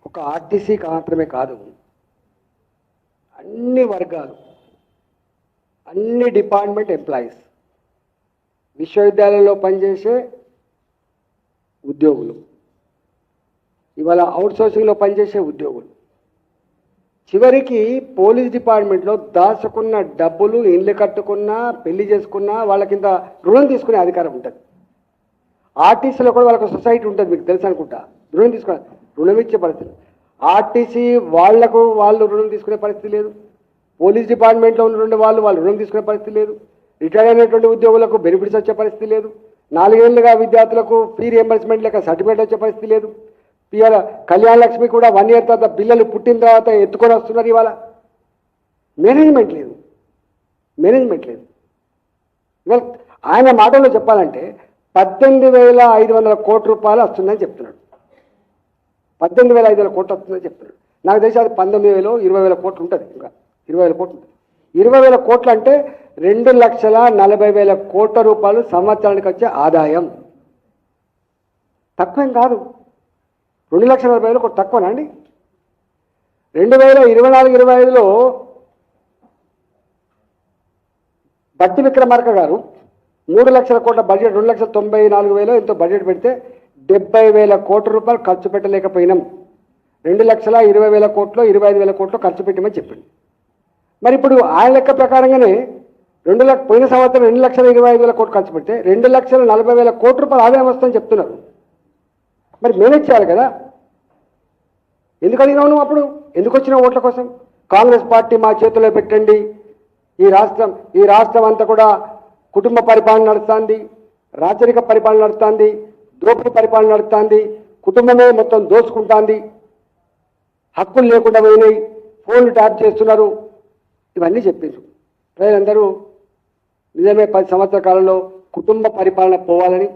ఒక ఆర్టీసీకి మాత్రమే కాదు, అన్ని వర్గాలు, అన్ని డిపార్ట్మెంట్ ఎంప్లాయీస్, విశ్వవిద్యాలయంలో పనిచేసే ఉద్యోగులు, ఇవాళ అవుట్సోర్సింగ్లో పనిచేసే ఉద్యోగులు, చివరికి పోలీస్ డిపార్ట్మెంట్లో దాచుకున్న డబ్బులు, ఇల్లు కట్టుకున్నా, పెళ్లి చేసుకున్నా వాళ్ళకింత రుణం తీసుకునే అధికారం ఉంటుంది. ఆర్టీసీలో కూడా వాళ్ళకు సొసైటీ ఉంటుంది, మీకు తెలుసు అనుకుంటా. రుణం తీసుకునే, రుణం ఇచ్చే పరిస్థితి. ఆర్టీసీ వాళ్ళు రుణం తీసుకునే పరిస్థితి లేదు. పోలీస్ డిపార్ట్మెంట్లో ఉన్నటువంటి వాళ్ళు రుణం తీసుకునే పరిస్థితి లేదు. రిటైర్ అయినటువంటి ఉద్యోగులకు బెనిఫిట్స్ వచ్చే పరిస్థితి లేదు. 4 ఏళ్ళుగా విద్యార్థులకు ఫీ రియంబర్స్మెంట్ లేక సర్టిఫికేట్ వచ్చే పరిస్థితి లేదు. ఇవాళ కళ్యాణ లక్ష్మి కూడా 1 ఇయర్ తర్వాత పిల్లలు పుట్టిన తర్వాత ఎత్తుకొని వస్తున్నారు. ఇవాళ మేనేజ్మెంట్ లేదు. ఇవాళ ఆయన మాటల్లో చెప్పాలంటే 18,500 కోట్ల రూపాయలు వస్తుందని చెప్తున్నాడు. 18,500 కోట్లు వస్తుందని చెప్తున్నాడు. నాకు తెలిసి అది 19,000 20,000 కోట్లు ఉంటుంది. ఇంకా 20,000 కోట్లు ఉంటుంది. 20,000 కోట్లు అంటే 2,40,000 కోట్ల రూపాయలు సంవత్సరానికి వచ్చే ఆదాయం. తక్కువేం కాదు. 2,40,000 కోట్లు తక్కువనా అండి? 2024-25లో బట్టి విక్రమార్క గారు 3 లక్షల కోట్ల బడ్జెట్, 2,94,000 ఎంతో బడ్జెట్ పెడితే 70,000 కోట్ల రూపాయలు ఖర్చు పెట్టలేకపోయినాం. 2,20,000 కోట్లు 25,000 కోట్లు ఖర్చు పెట్టమని చెప్పింది. మరి ఇప్పుడు ఆయన లెక్క ప్రకారంగానే పోయిన సంవత్సరం 2,25,000 కోట్లు ఖర్చు పెడితే 2,40,000 కోట్ల రూపాయలు ఆదాయం వస్తుందని చెప్తున్నారు. మరి మేనేజ్ చేయాలి కదా. ఎందుకు అడిగినావు నువ్వు? అప్పుడు ఎందుకు వచ్చినావు? ఓట్ల కోసం. కాంగ్రెస్ పార్టీ మా చేతిలో పెట్టండి, ఈ రాష్ట్రం అంతా కూడా కుటుంబ పరిపాలన నడుస్తుంది, రాచరిక పరిపాలన నడుస్తుంది, దోపిడీ పరిపాలన నడుస్తుంది, కుటుంబమే మొత్తం దోచుకుంటుంది, హక్కులు లేకుండా పోయినాయి, ఫోన్లు ట్యాప్ చేస్తున్నారు, ఇవన్నీ చెప్పిండ్రు. ప్రజలందరూ నిజమే 10 సంవత్సరాల కాలంలో కుటుంబ పరిపాలన పోవాలని,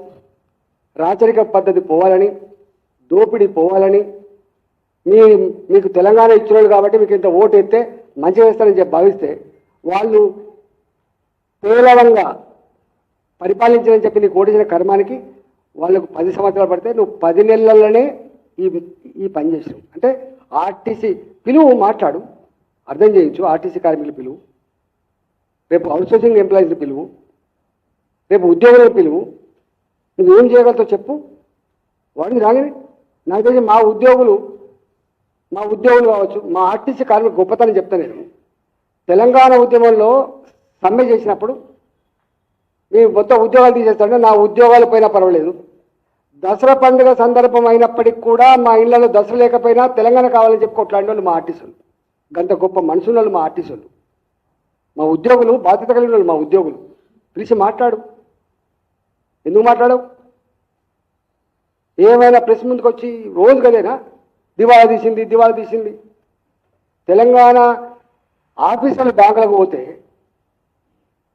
రాచరిక పద్ధతి పోవాలని, దోపిడీ పోవాలని, మీకు తెలంగాణ ఇచ్చినోళ్ళు కాబట్టి మీకు ఇంత ఓటు ఎత్తే మంచిగా వేస్తారని చెప్పి భావిస్తే వాళ్ళు పేలవంగా పరిపాలించాలని చెప్పి నీకు ఓటేసిన కర్మానికి వాళ్ళకు 10 సంవత్సరాలు పడితే నువ్వు 10 నెలల్లోనే ఈ పని చేసినావు. అంటే ఆర్టీసీ పిలువు, మాట్లాడు, అర్థం చేయించు. ఆర్టీసీ కార్మికులు పిలువు, రేపు అవుట్సోర్సింగ్ ఎంప్లాయీస్ని పిలువు, రేపు ఉద్యోగులను పిలువు. నువ్వేం చేయగలుగుతావు చెప్పు. వాడిని రాగానే నాకు తెలిసి మా ఉద్యోగులు కావచ్చు, మా ఆర్టీసీ కార్మిక గొప్పతనం చెప్తాను నేను. తెలంగాణ ఉద్యమంలో సమ్మె చేసినప్పుడు మేము మొత్తం ఉద్యోగాలు తీసేస్తాంటే నా ఉద్యోగాలు పోయినా పర్వాలేదు, దసరా పండుగ సందర్భం అయినప్పటికీ కూడా మా ఇళ్లలో దసరా లేకపోయినా తెలంగాణ కావాలని చెప్పి కొట్లాడిన వాళ్ళు మా ఆర్టీసీలు. గంత గొప్ప మనుషులు వాళ్ళు మా ఆర్టీసీలు. మా ఉద్యోగులు బాధ్యత కలిగిన వాళ్ళు. మా ఉద్యోగులు పిలిచి మాట్లాడు. ఎందుకు మాట్లాడవు? ఏమైనా ప్రెస్ ముందుకు వచ్చి రోజు కదేనా దివాళా తీసింది. తెలంగాణ ఆఫీసర్లు బ్యాంకులకు పోతే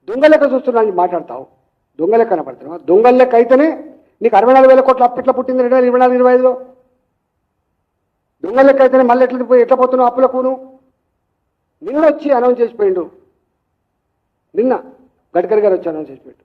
దొంగ లెక్క చూస్తున్నాను మాట్లాడతావు. దొంగ లెక్క కనపడుతున్నావు. దొంగ లెక్క అయితేనే నీకు 64,000 కోట్ల అప్పు ఎట్లా పుట్టింది 2024-25లో? దొంగ లెక్క అయితేనే మళ్ళీ ఎట్లా పోతున్నావు అప్పులకు? నిన్న వచ్చి అనౌన్స్ చేసిపోయిండు. నిన్న గడ్కరీ గారు వచ్చి అనౌన్స్ చేసిపోయిండు.